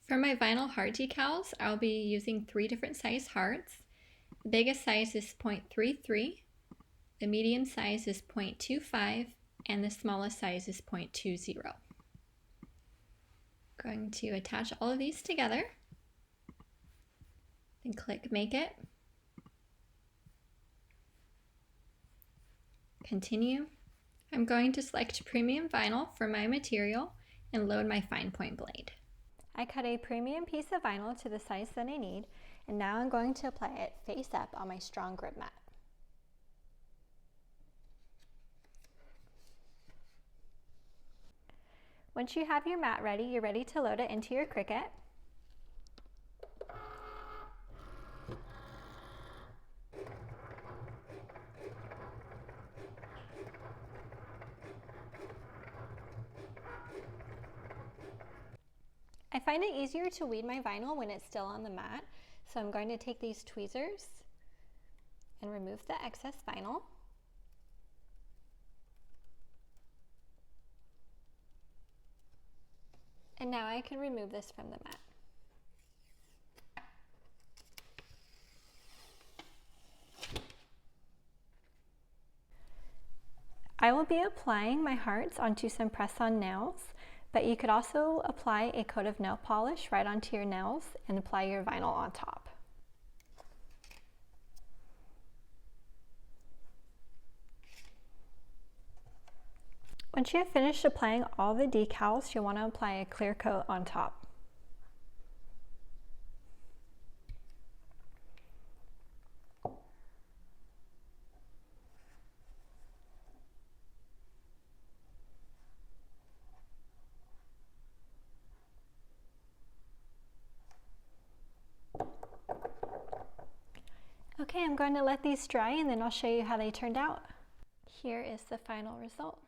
For my vinyl heart decals, I'll be using 3 different size hearts. The biggest size is 0.33, the medium size is 0.25, and the smallest size is 0.20. Going to attach all of these together, then click Make It, Continue. I'm going to select Premium Vinyl for my material and load my fine point blade. I cut a premium piece of vinyl to the size that I need, and now I'm going to apply it face up on my strong grip mat. Once you have your mat ready, you're ready to load it into your Cricut. I find it easier to weed my vinyl when it's still on the mat, so I'm going to take these tweezers and remove the excess vinyl. And now I can remove this from the mat. I will be applying my hearts onto some press-on nails, but you could also apply a coat of nail polish right onto your nails and apply your vinyl on top. Once you have finished applying all the decals, you'll want to apply a clear coat on top. Okay, I'm going to let these dry and then I'll show you how they turned out. Here is the final result.